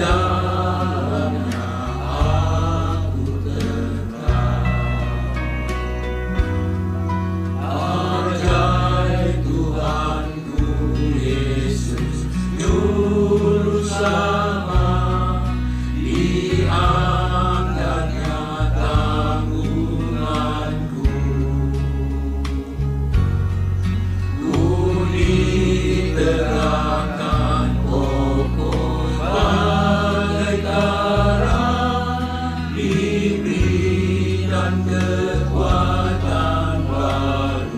dalamnya aku tentram. Ajaib Tuhanku Yesus, juru selamat, diangkatnya tanggunganku. Ku diterangkan kokoh bagai terang, diberi dan kekuatan baru.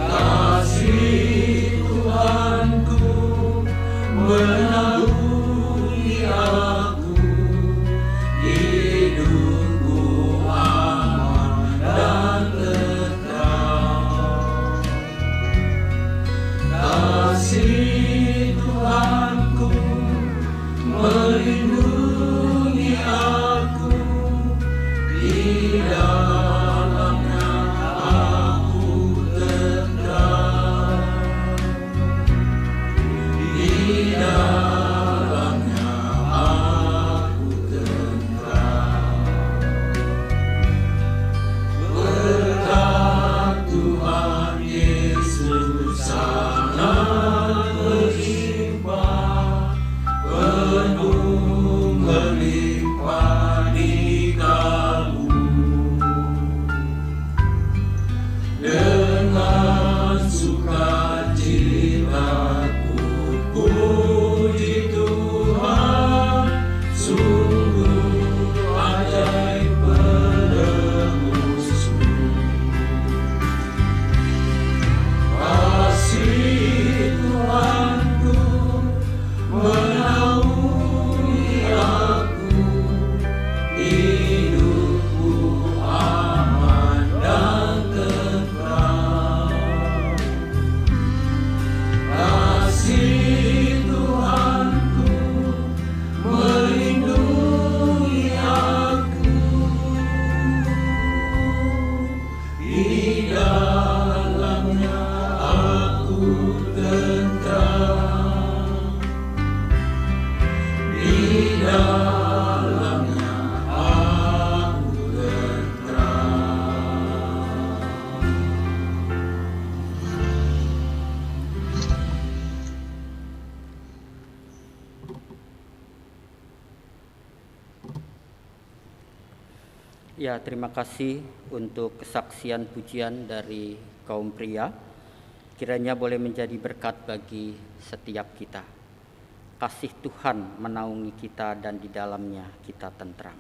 Kasih Tuhanku menaungi aku, hidupku aman dan tentram. Kasih Tuhanku melindungi aku, di dalamnya aku tentram. Di dalamnya aku tentram. Berkat Tuhan Yesus sangat berlimpah, penuh melimpah di kalbu. Dengan sukacitaku puji Tuhan, sungguh ajaib penebusku. Kasih Tuhanku menaungi aku, hidupku aman dan tentram. Kasih Tuhanku melindungi aku, di dalamnya aku tentram. Di dalamnya aku tentram. Ya, terima kasih untuk kesaksian pujian dari kaum pria. Kiranya boleh menjadi berkat bagi setiap kita. Kasih Tuhan menaungi kita dan di dalamnya kita tentram.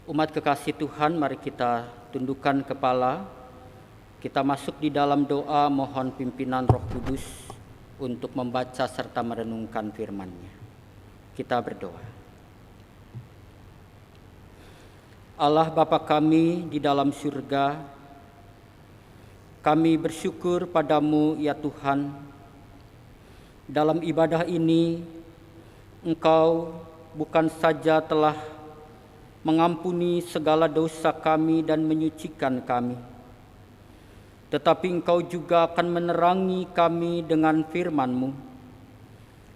Umat kekasih Tuhan, mari kita tundukkan kepala. Kita masuk di dalam doa mohon pimpinan Roh Kudus untuk membaca serta merenungkan firman-Nya. Kita berdoa. Allah Bapa kami di dalam surga, kami bersyukur padamu ya Tuhan. Dalam ibadah ini, Engkau bukan saja telah mengampuni segala dosa kami dan menyucikan kami, tetapi Engkau juga akan menerangi kami dengan firman-Mu,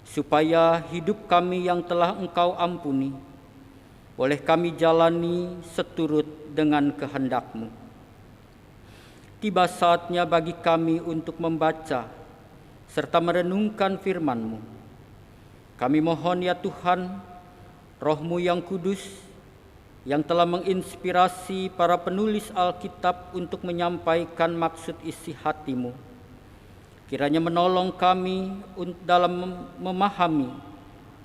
supaya hidup kami yang telah Engkau ampuni, boleh kami jalani seturut dengan kehendak-Mu. Tiba saatnya bagi kami untuk membaca serta merenungkan firman-Mu. Kami mohon ya Tuhan, Roh-Mu yang kudus, yang telah menginspirasi para penulis Alkitab untuk menyampaikan maksud isi hati-Mu, kiranya menolong kami dalam memahami,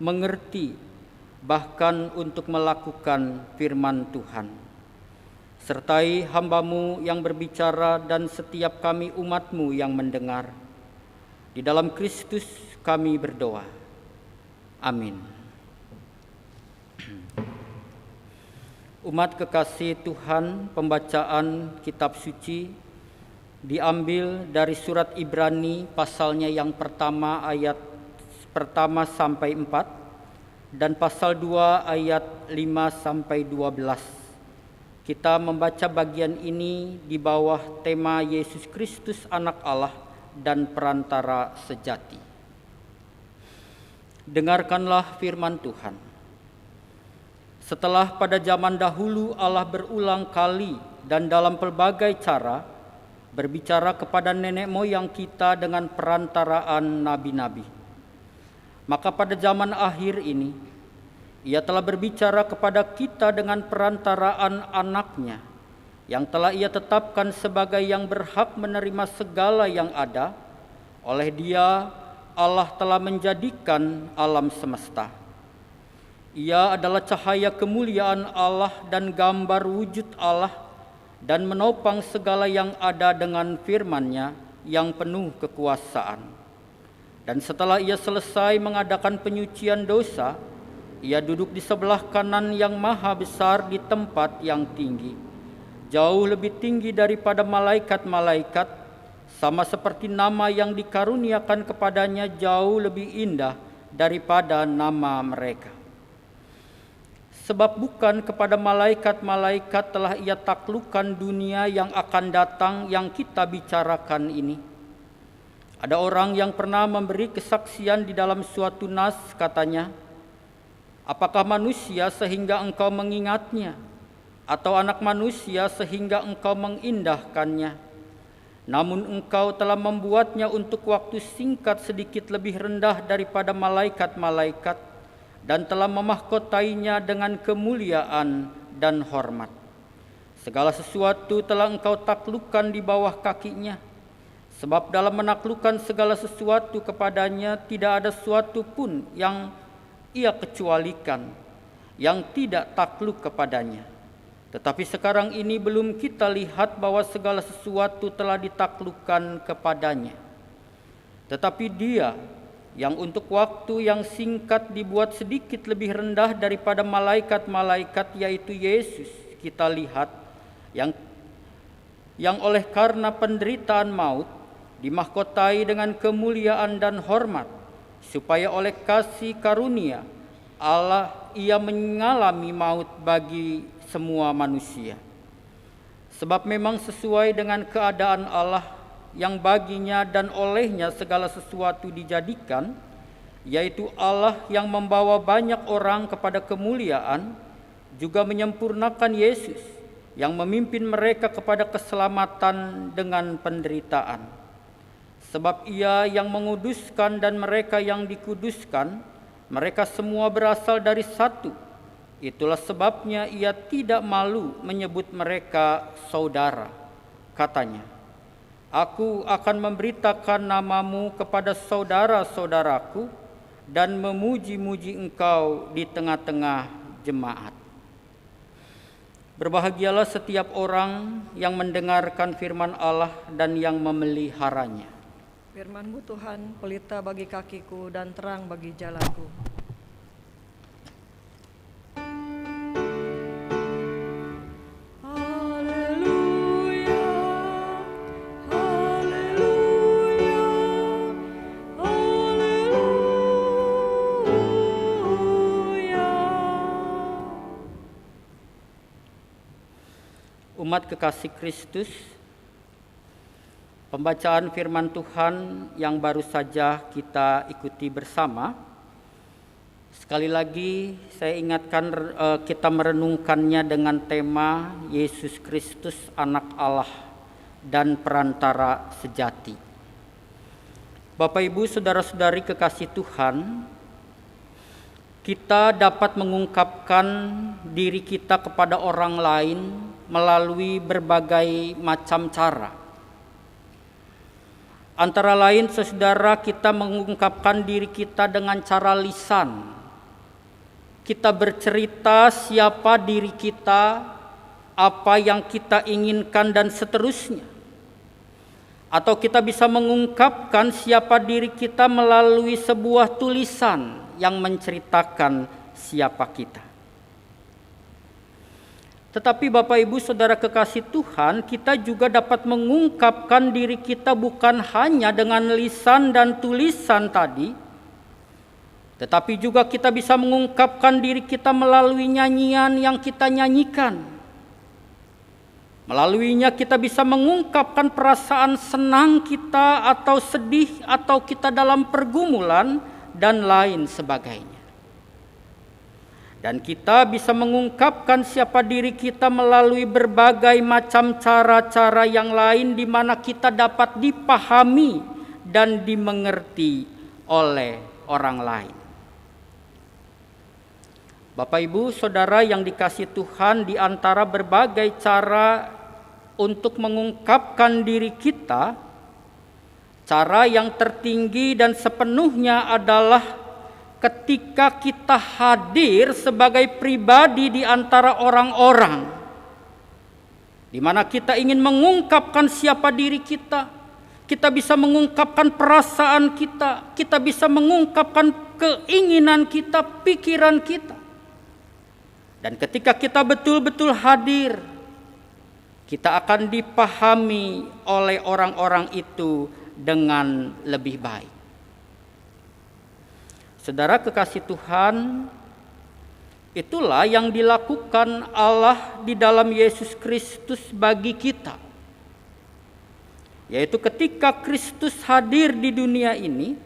mengerti, bahkan untuk melakukan firman Tuhan. Sertai hamba-Mu yang berbicara dan setiap kami umat-Mu yang mendengar. Di dalam Kristus kami berdoa. Amin. Umat kekasih Tuhan, pembacaan kitab suci diambil dari surat Ibrani pasalnya yang pertama ayat pertama sampai 4 dan pasal 2 ayat 5 sampai 12. Kita membaca bagian ini di bawah tema Yesus Kristus Anak Allah dan Perantara Sejati. Dengarkanlah firman Tuhan. Setelah pada zaman dahulu Allah berulang kali dan dalam pelbagai cara berbicara kepada nenek moyang kita dengan perantaraan nabi-nabi, maka pada zaman akhir ini Ia telah berbicara kepada kita dengan perantaraan anaknya yang telah Ia tetapkan sebagai yang berhak menerima segala yang ada. Oleh Dia Allah telah menjadikan alam semesta. Ia adalah cahaya kemuliaan Allah dan gambar wujud Allah, dan menopang segala yang ada dengan firman-Nya yang penuh kekuasaan. Dan setelah Ia selesai mengadakan penyucian dosa, Ia duduk di sebelah kanan yang maha besar di tempat yang tinggi, jauh lebih tinggi daripada malaikat-malaikat, sama seperti nama yang dikaruniakan kepadanya jauh lebih indah daripada nama mereka. Sebab bukan kepada malaikat-malaikat telah Ia taklukkan dunia yang akan datang yang kita bicarakan ini. Ada orang yang pernah memberi kesaksian di dalam suatu nas, katanya, "Apakah manusia sehingga engkau mengingatnya, atau anak manusia sehingga engkau mengindahkannya? Namun engkau telah membuatnya untuk waktu singkat sedikit lebih rendah daripada malaikat-malaikat, dan telah memahkotainya dengan kemuliaan dan hormat. Segala sesuatu telah engkau taklukkan di bawah kakinya. Sebab dalam menaklukkan segala sesuatu kepadanya tidak ada suatu pun yang Ia kecualikan, yang tidak takluk kepadanya. Tetapi sekarang ini belum kita lihat bahwa segala sesuatu telah ditaklukkan kepadanya. Tetapi Dia yang untuk waktu yang singkat dibuat sedikit lebih rendah daripada malaikat-malaikat, yaitu Yesus, kita lihat, yang oleh karena penderitaan maut dimahkotai dengan kemuliaan dan hormat, supaya oleh kasih karunia Allah Ia mengalami maut bagi semua manusia. Sebab memang sesuai dengan keadaan Allah yang baginya dan olehnya segala sesuatu dijadikan, yaitu Allah yang membawa banyak orang kepada kemuliaan, juga menyempurnakan Yesus yang memimpin mereka kepada keselamatan dengan penderitaan. Sebab Ia yang menguduskan dan mereka yang dikuduskan, mereka semua berasal dari satu. Itulah sebabnya Ia tidak malu menyebut mereka saudara. Katanya, "Aku akan memberitakan namamu kepada saudara-saudaraku dan memuji-muji engkau di tengah-tengah jemaat." Berbahagialah setiap orang yang mendengarkan firman Allah dan yang memeliharanya. Firman-Mu Tuhan, pelita bagi kakiku dan terang bagi jalanku. Umat kekasih Kristus, pembacaan firman Tuhan yang baru saja kita ikuti bersama, sekali lagi saya ingatkan kita merenungkannya dengan tema Yesus Kristus Anak Allah dan Perantara Sejati. Bapak Ibu, saudara-saudari kekasih Tuhan, kita dapat mengungkapkan diri kita kepada orang lain melalui berbagai macam cara. Antara lain, saudara, kita mengungkapkan diri kita dengan cara lisan. Kita bercerita siapa diri kita, apa yang kita inginkan, dan seterusnya. Atau kita bisa mengungkapkan siapa diri kita melalui sebuah tulisan yang menceritakan siapa kita. Tetapi Bapak Ibu Saudara kekasih Tuhan, kita juga dapat mengungkapkan diri kita bukan hanya dengan lisan dan tulisan tadi, tetapi juga kita bisa mengungkapkan diri kita melalui nyanyian yang kita nyanyikan. Melaluinya kita bisa mengungkapkan perasaan senang kita atau sedih atau kita dalam pergumulan dan lain sebagainya. Dan kita bisa mengungkapkan siapa diri kita melalui berbagai macam cara-cara yang lain di mana kita dapat dipahami dan dimengerti oleh orang lain. Bapak, Ibu, Saudara yang dikasihi Tuhan, di antara berbagai cara untuk mengungkapkan diri kita, cara yang tertinggi dan sepenuhnya adalah ketika kita hadir sebagai pribadi di antara orang-orang, di mana kita ingin mengungkapkan siapa diri kita, kita bisa mengungkapkan perasaan kita, kita bisa mengungkapkan keinginan kita, pikiran kita. Dan ketika kita betul-betul hadir, kita akan dipahami oleh orang-orang itu dengan lebih baik. Saudara kekasih Tuhan, itulah yang dilakukan Allah di dalam Yesus Kristus bagi kita. Yaitu ketika Kristus hadir di dunia ini,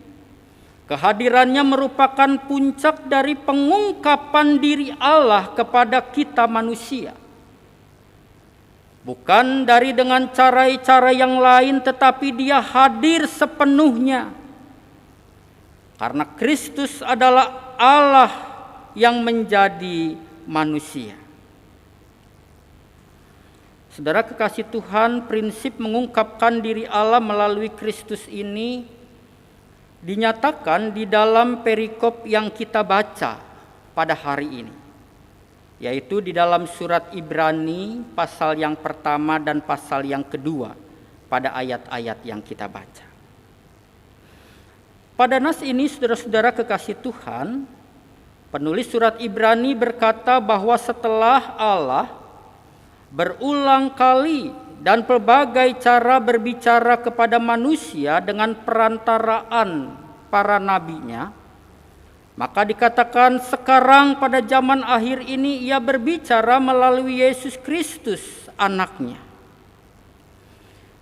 kehadirannya merupakan puncak dari pengungkapan diri Allah kepada kita manusia. Bukan dari dengan cara-cara yang lain, tetapi Dia hadir sepenuhnya. Karena Kristus adalah Allah yang menjadi manusia. Saudara kekasih Tuhan, prinsip mengungkapkan diri Allah melalui Kristus ini dinyatakan di dalam perikop yang kita baca pada hari ini, yaitu di dalam surat Ibrani pasal yang pertama dan pasal yang kedua pada ayat-ayat yang kita baca. Pada nas ini, saudara-saudara kekasih Tuhan, penulis surat Ibrani berkata bahwa setelah Allah berulang kali dan pelbagai cara berbicara kepada manusia dengan perantaraan para nabinya, maka dikatakan sekarang pada zaman akhir ini Ia berbicara melalui Yesus Kristus, anaknya.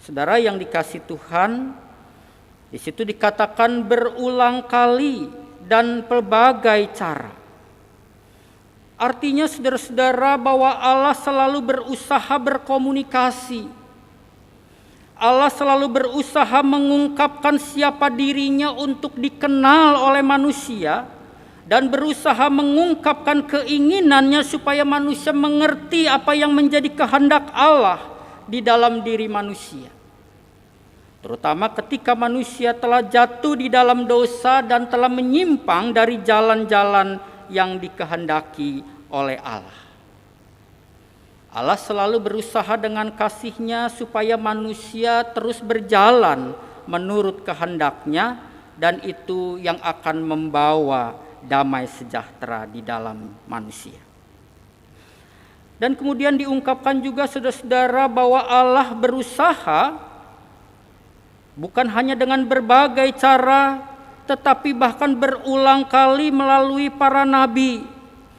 Saudara yang dikasihi Tuhan, di situ dikatakan berulang kali dan pelbagai cara. Artinya saudara-saudara bahwa Allah selalu berusaha berkomunikasi. Allah selalu berusaha mengungkapkan siapa dirinya untuk dikenal oleh manusia dan berusaha mengungkapkan keinginannya supaya manusia mengerti apa yang menjadi kehendak Allah di dalam diri manusia. Terutama ketika manusia telah jatuh di dalam dosa dan telah menyimpang dari jalan-jalan yang dikehendaki oleh Allah. Allah selalu berusaha dengan kasih-Nya supaya manusia terus berjalan menurut kehendak-Nya, dan itu yang akan membawa damai sejahtera di dalam manusia. Dan kemudian diungkapkan juga saudara-saudara bahwa Allah berusaha bukan hanya dengan berbagai cara, tetapi bahkan berulang kali melalui para nabi,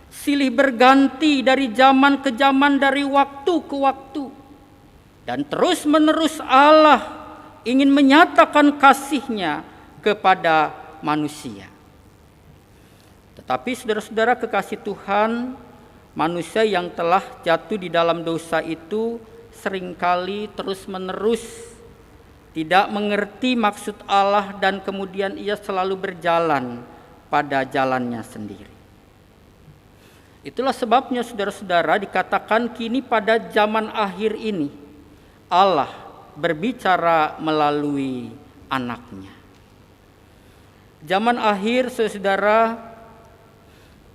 silih berganti dari zaman ke zaman, dari waktu ke waktu. Dan terus menerus Allah ingin menyatakan kasih-Nya kepada manusia. Tetapi saudara-saudara kekasih Tuhan, manusia yang telah jatuh di dalam dosa itu seringkali terus menerus tidak mengerti maksud Allah, dan kemudian ia selalu berjalan pada jalannya sendiri. Itulah sebabnya saudara-saudara dikatakan kini pada zaman akhir ini Allah berbicara melalui anaknya. Zaman akhir saudara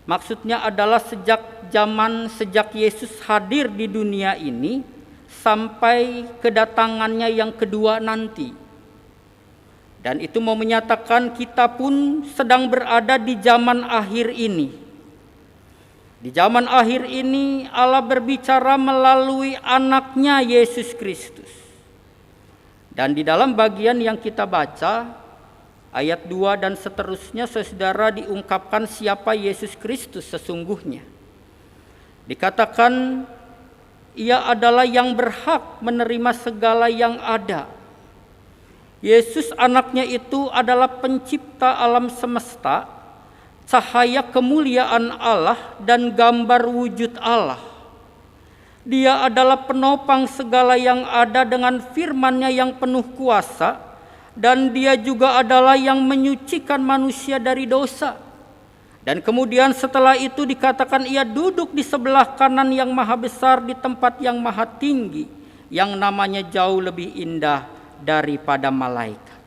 maksudnya adalah sejak Yesus hadir di dunia ini sampai kedatangannya yang kedua nanti. Dan itu mau menyatakan kita pun sedang berada di zaman akhir ini. Di zaman akhir ini Allah berbicara melalui anaknya Yesus Kristus. Dan di dalam bagian yang kita baca, ayat 2 dan seterusnya, saudara, diungkapkan siapa Yesus Kristus sesungguhnya. Dikatakan Ia adalah yang berhak menerima segala yang ada, Yesus anaknya itu adalah pencipta alam semesta, cahaya kemuliaan Allah dan gambar wujud Allah. Dia adalah penopang segala yang ada dengan firman-Nya yang penuh kuasa, dan Dia juga adalah yang menyucikan manusia dari dosa. Dan kemudian setelah itu dikatakan Ia duduk di sebelah kanan yang maha besar di tempat yang maha tinggi, yang namanya jauh lebih indah daripada malaikat.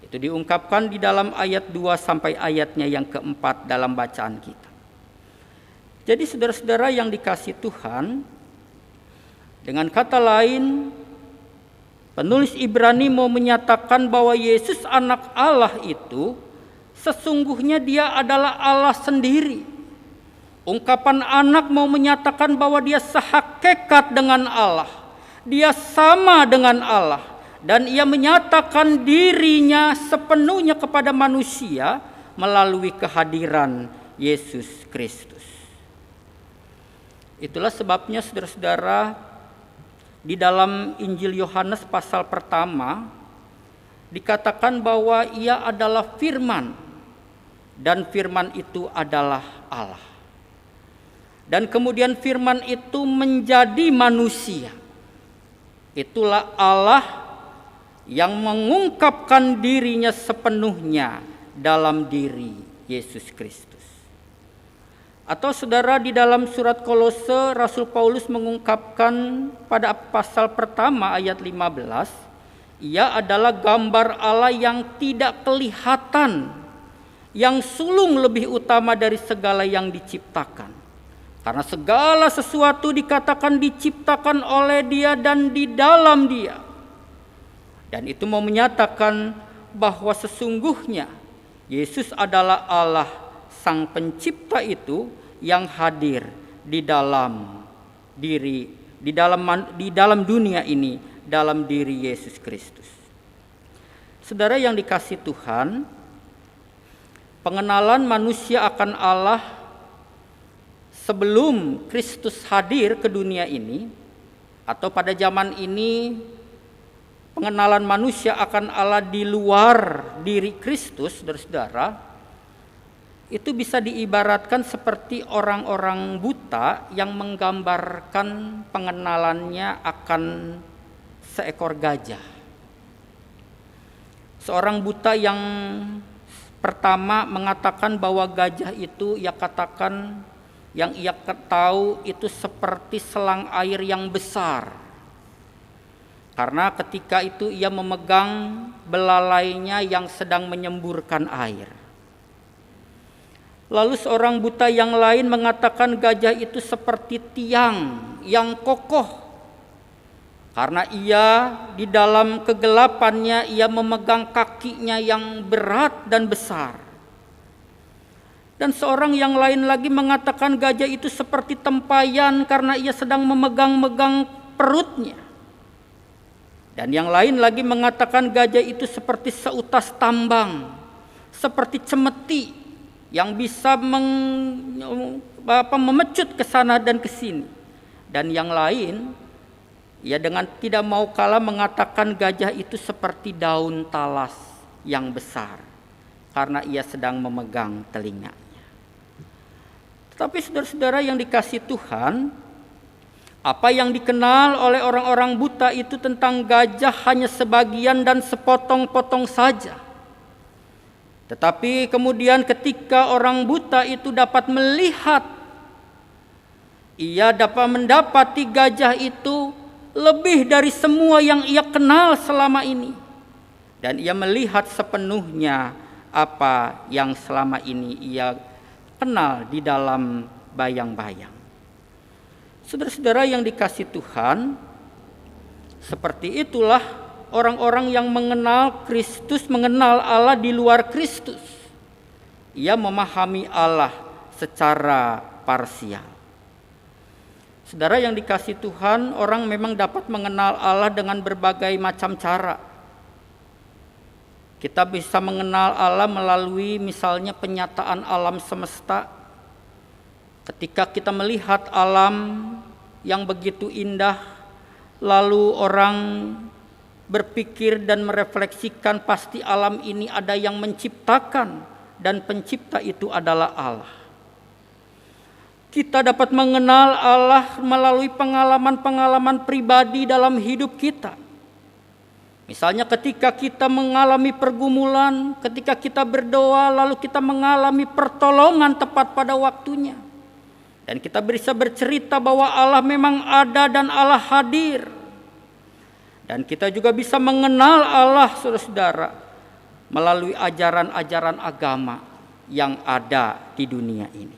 Itu diungkapkan di dalam ayat 2 sampai ayatnya yang keempat dalam bacaan kita. Jadi saudara-saudara yang dikasihi Tuhan, dengan kata lain, penulis Ibrani mau menyatakan bahwa Yesus anak Allah itu sesungguhnya Dia adalah Allah sendiri. Ungkapan anak mau menyatakan bahwa Dia sehakikat dengan Allah. Dia sama dengan Allah. Dan Ia menyatakan dirinya sepenuhnya kepada manusia melalui kehadiran Yesus Kristus. Itulah sebabnya saudara-saudara, di dalam Injil Yohanes pasal pertama dikatakan bahwa Ia adalah firman, dan firman itu adalah Allah. Dan kemudian firman itu menjadi manusia. Itulah Allah yang mengungkapkan dirinya sepenuhnya dalam diri Yesus Kristus. Atau saudara, di dalam surat Kolose, Rasul Paulus mengungkapkan pada pasal pertama ayat 15, Ia adalah gambar Allah yang tidak kelihatan, yang sulung lebih utama dari segala yang diciptakan. Karena segala sesuatu dikatakan diciptakan oleh Dia dan di dalam Dia. Dan itu mau menyatakan bahwa sesungguhnya Yesus adalah Allah Sang Pencipta itu yang hadir di dalam dunia ini, dalam diri Yesus Kristus. Saudara yang dikasihi Tuhan, pengenalan manusia akan Allah sebelum Kristus hadir ke dunia ini, atau pada zaman ini pengenalan manusia akan Allah di luar diri Kristus, saudara-saudara, itu bisa diibaratkan seperti orang-orang buta yang menggambarkan pengenalannya akan seekor gajah. Seorang buta yang pertama mengatakan bahwa gajah itu ia katakan, yang ia tahu itu seperti selang air yang besar. Karena ketika itu ia memegang belalainya yang sedang menyemburkan air. Lalu seorang buta yang lain mengatakan gajah itu seperti tiang yang kokoh. Karena ia di dalam kegelapannya ia memegang kakinya yang berat dan besar. Dan seorang yang lain lagi mengatakan gajah itu seperti tempayan karena ia sedang memegang-megang perutnya. Dan yang lain lagi mengatakan gajah itu seperti seutas tambang, seperti cemeti yang bisa memecut ke sana dan ke sini. Dan yang lain, ia dengan tidak mau kalah mengatakan gajah itu seperti daun talas yang besar, karena ia sedang memegang telinganya. Tetapi saudara-saudara yang dikasihi Tuhan, apa yang dikenal oleh orang-orang buta itu tentang gajah hanya sebagian dan sepotong-potong saja. Tetapi kemudian ketika orang buta itu dapat melihat, ia dapat mendapati gajah itu lebih dari semua yang ia kenal selama ini. Dan ia melihat sepenuhnya apa yang selama ini ia kenal di dalam bayang-bayang. Saudara-saudara yang dikasihi Tuhan, seperti itulah orang-orang yang mengenal Kristus, mengenal Allah di luar Kristus. Ia memahami Allah secara parsial. Saudara yang dikasihi Tuhan, orang memang dapat mengenal Allah dengan berbagai macam cara. Kita bisa mengenal Allah melalui misalnya penyataan alam semesta. Ketika kita melihat alam yang begitu indah, lalu orang berpikir dan merefleksikan pasti alam ini ada yang menciptakan dan pencipta itu adalah Allah. Kita dapat mengenal Allah melalui pengalaman-pengalaman pribadi dalam hidup kita. Misalnya ketika kita mengalami pergumulan, ketika kita berdoa lalu kita mengalami pertolongan tepat pada waktunya. Dan kita bisa bercerita bahwa Allah memang ada dan Allah hadir. Dan kita juga bisa mengenal Allah, saudara-saudara, melalui ajaran-ajaran agama yang ada di dunia ini.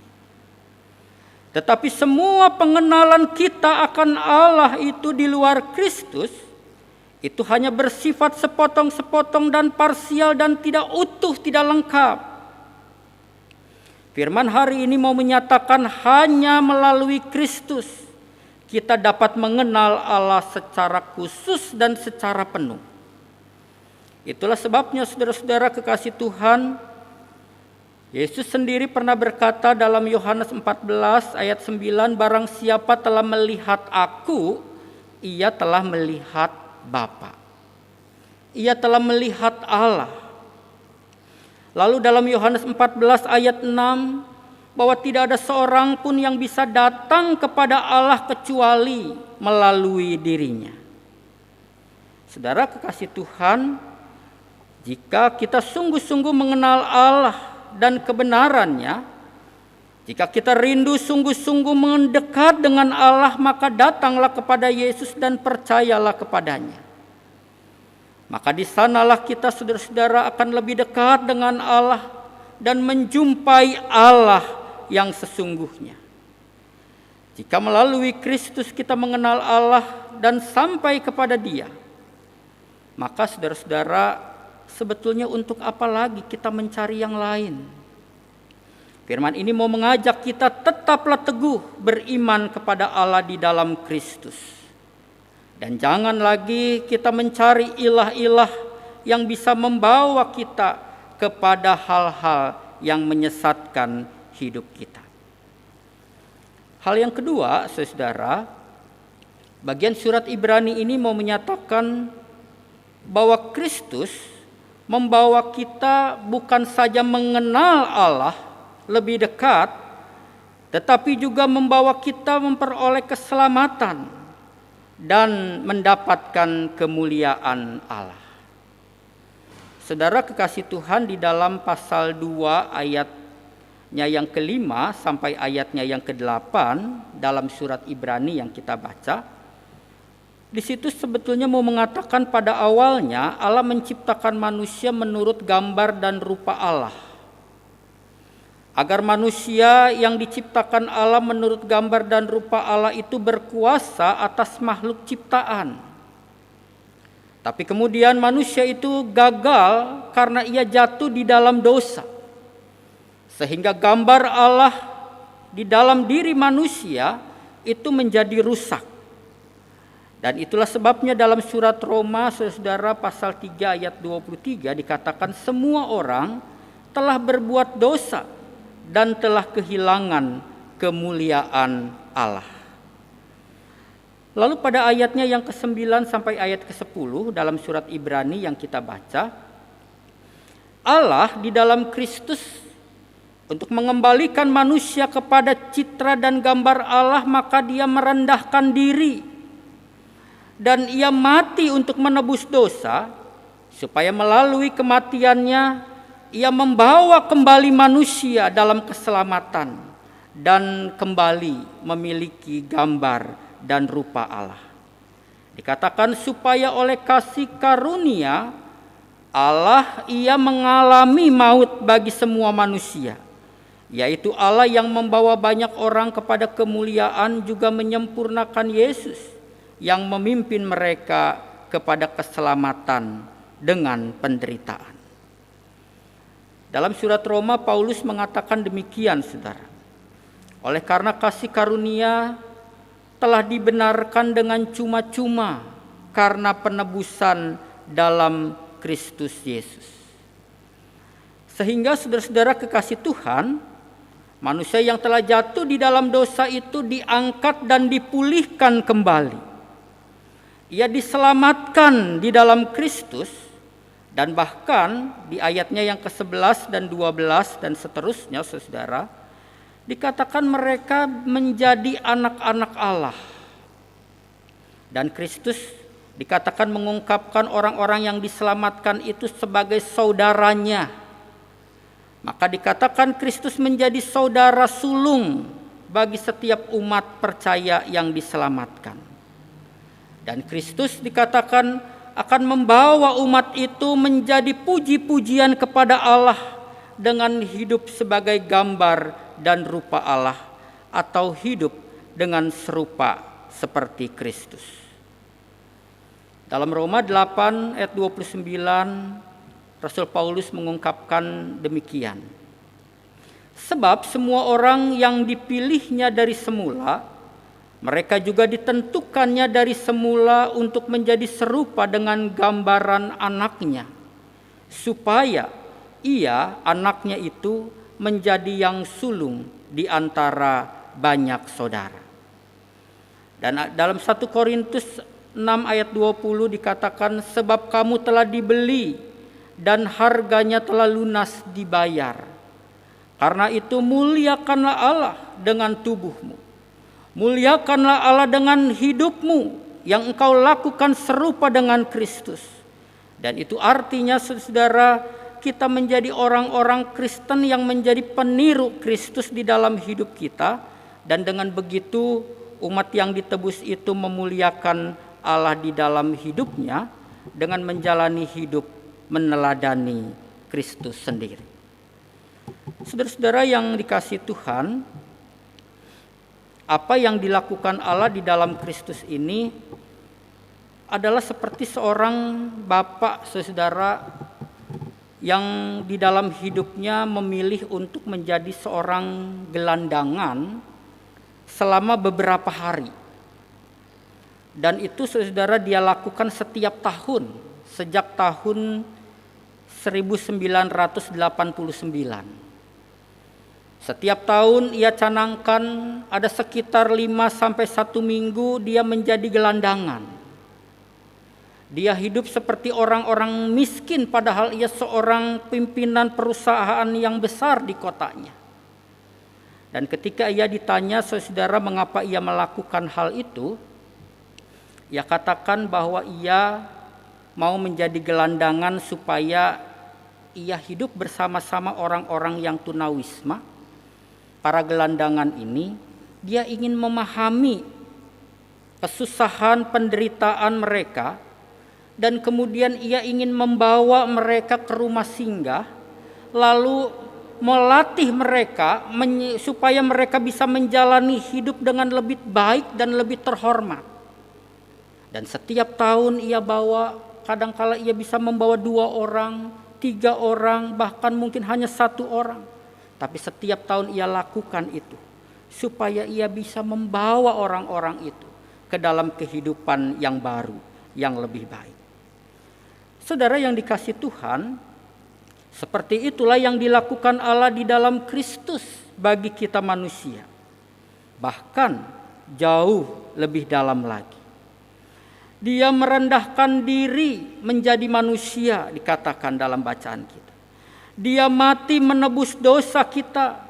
Tetapi semua pengenalan kita akan Allah itu di luar Kristus, itu hanya bersifat sepotong-sepotong dan parsial dan tidak utuh, tidak lengkap. Firman hari ini mau menyatakan hanya melalui Kristus kita dapat mengenal Allah secara khusus dan secara penuh. Itulah sebabnya saudara-saudara kekasih Tuhan, Yesus sendiri pernah berkata dalam Yohanes 14 ayat 9, barang siapa telah melihat aku, ia telah melihat Bapa. Ia telah melihat Allah. Lalu dalam Yohanes 14 ayat 6, bahwa tidak ada seorang pun yang bisa datang kepada Allah kecuali melalui dirinya. Saudara kekasih Tuhan, jika kita sungguh-sungguh mengenal Allah dan kebenarannya, jika kita rindu sungguh-sungguh mendekat dengan Allah, maka datanglah kepada Yesus dan percayalah kepadanya. Maka di sanalah kita saudara-saudara akan lebih dekat dengan Allah dan menjumpai Allah yang sesungguhnya. Jika melalui Kristus kita mengenal Allah dan sampai kepada Dia, maka saudara-saudara, sebetulnya untuk apa lagi kita mencari yang lain? Firman ini mau mengajak kita tetaplah teguh beriman kepada Allah di dalam Kristus. Dan jangan lagi kita mencari ilah-ilah yang bisa membawa kita kepada hal-hal yang menyesatkan hidup kita. Hal yang kedua, saudara, bagian surat Ibrani ini mau menyatakan bahwa Kristus membawa kita bukan saja mengenal Allah lebih dekat, tetapi juga membawa kita memperoleh keselamatan dan mendapatkan kemuliaan Allah. Saudara kekasih Tuhan, di dalam pasal 2 ayatnya yang ke-5 sampai ayatnya yang ke-8 dalam surat Ibrani yang kita baca, di situ sebetulnya mau mengatakan pada awalnya Allah menciptakan manusia menurut gambar dan rupa Allah. Agar manusia yang diciptakan Allah menurut gambar dan rupa Allah itu berkuasa atas makhluk ciptaan. Tapi kemudian manusia itu gagal karena ia jatuh di dalam dosa. Sehingga gambar Allah di dalam diri manusia itu menjadi rusak. Dan itulah sebabnya dalam surat Roma, saudara, pasal 3 ayat 23 dikatakan semua orang telah berbuat dosa dan telah kehilangan kemuliaan Allah. Lalu pada ayatnya yang ke-9 sampai ayat ke-10 dalam surat Ibrani yang kita baca, Allah di dalam Kristus untuk mengembalikan manusia kepada citra dan gambar Allah, maka Dia merendahkan diri dan Ia mati untuk menebus dosa, supaya melalui kematiannya Ia membawa kembali manusia dalam keselamatan dan kembali memiliki gambar dan rupa Allah. Dikatakan supaya oleh kasih karunia Allah Ia mengalami maut bagi semua manusia, yaitu Allah yang membawa banyak orang kepada kemuliaan juga menyempurnakan Yesus yang memimpin mereka kepada keselamatan dengan penderitaan. Dalam surat Roma, Paulus mengatakan demikian, saudara. Oleh karena kasih karunia telah dibenarkan dengan cuma-cuma karena penebusan dalam Kristus Yesus. Sehingga saudara-saudara kekasih Tuhan, manusia yang telah jatuh di dalam dosa itu diangkat dan dipulihkan kembali. ia diselamatkan di dalam Kristus, dan bahkan di ayatnya yang ke-11 dan 12 dan seterusnya, saudara, dikatakan mereka menjadi anak-anak Allah. Dan Kristus dikatakan mengungkapkan orang-orang yang diselamatkan itu sebagai saudaranya. Maka dikatakan Kristus menjadi saudara sulung bagi setiap umat percaya yang diselamatkan. Dan Kristus dikatakan akan membawa umat itu menjadi puji-pujian kepada Allah dengan hidup sebagai gambar dan rupa Allah, atau hidup dengan serupa seperti Kristus. Dalam Roma 8 ayat 29, Rasul Paulus mengungkapkan demikian. Sebab semua orang yang dipilihnya dari semula, mereka juga ditentukannya dari semula untuk menjadi serupa dengan gambaran anaknya, supaya ia, anaknya itu, menjadi yang sulung di antara banyak saudara. Dan dalam 1 Korintus 6 ayat 20 dikatakan, sebab kamu telah dibeli dan harganya telah lunas dibayar. Karena itu muliakanlah Allah dengan tubuhmu. Muliakanlah Allah dengan hidupmu yang engkau lakukan serupa dengan Kristus. Dan itu artinya, saudara, kita menjadi orang-orang Kristen yang menjadi peniru Kristus di dalam hidup kita. Dan dengan begitu umat yang ditebus itu memuliakan Allah di dalam hidupnya dengan menjalani hidup meneladani Kristus sendiri. Saudara-saudara yang dikasihi Tuhan, apa yang dilakukan Allah di dalam Kristus ini adalah seperti seorang bapak, saudara, yang di dalam hidupnya memilih untuk menjadi seorang gelandangan selama beberapa hari. Dan itu, saudara, dia lakukan setiap tahun sejak tahun 1989. Setiap tahun ia canangkan ada sekitar 5 sampai 1 minggu dia menjadi gelandangan. Dia hidup seperti orang-orang miskin padahal ia seorang pimpinan perusahaan yang besar di kotanya. Dan ketika ia ditanya, saudara, mengapa ia melakukan hal itu, ia katakan bahwa ia mau menjadi gelandangan supaya ia hidup bersama-sama orang-orang yang tunawisma. Para gelandangan ini, dia ingin memahami kesusahan penderitaan mereka, dan kemudian ia ingin membawa mereka ke rumah singgah, lalu melatih mereka supaya mereka bisa menjalani hidup dengan lebih baik dan lebih terhormat. Dan setiap tahun ia bawa, kadangkala ia bisa membawa 2 orang, 3 orang, bahkan mungkin hanya 1 orang. Tapi setiap tahun ia lakukan itu supaya ia bisa membawa orang-orang itu ke dalam kehidupan yang baru, yang lebih baik. Saudara yang dikasihi Tuhan, seperti itulah yang dilakukan Allah di dalam Kristus bagi kita manusia. Bahkan jauh lebih dalam lagi. Dia merendahkan diri menjadi manusia, dikatakan dalam bacaan kita. Dia mati menebus dosa kita,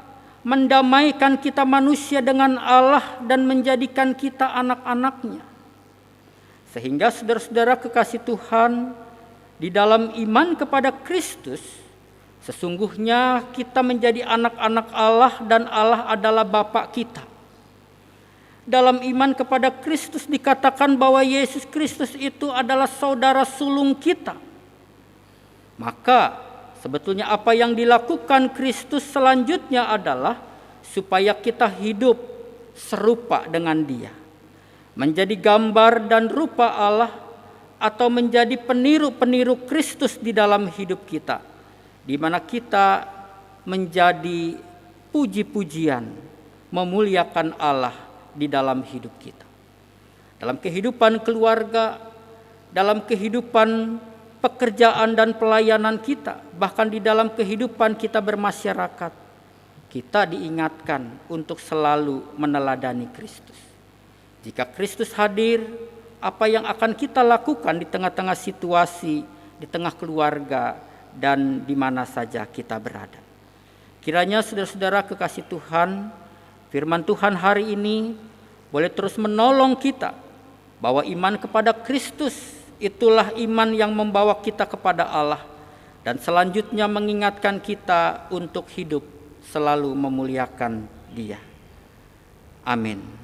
mendamaikan kita manusia dengan Allah dan menjadikan kita anak-anaknya. Sehingga saudara-saudara kekasih Tuhan, di dalam iman kepada Kristus, sesungguhnya kita menjadi anak-anak Allah dan Allah adalah Bapa kita. Dalam iman kepada Kristus dikatakan bahwa Yesus Kristus itu adalah saudara sulung kita. Maka sebetulnya apa yang dilakukan Kristus selanjutnya adalah supaya kita hidup serupa dengan Dia. Menjadi gambar dan rupa Allah, atau menjadi peniru-peniru Kristus di dalam hidup kita. Di mana kita menjadi puji-pujian, memuliakan Allah di dalam hidup kita. Dalam kehidupan keluarga, dalam kehidupan pekerjaan dan pelayanan kita, bahkan di dalam kehidupan kita bermasyarakat, kita diingatkan untuk selalu meneladani Kristus. Jika Kristus hadir, apa yang akan kita lakukan di tengah-tengah situasi, di tengah keluarga, dan di mana saja kita berada. Kiranya saudara-saudara kekasih Tuhan, firman Tuhan hari ini boleh terus menolong kita bahwa iman kepada Kristus itulah iman yang membawa kita kepada Allah, dan selanjutnya mengingatkan kita untuk hidup selalu memuliakan Dia. Amin.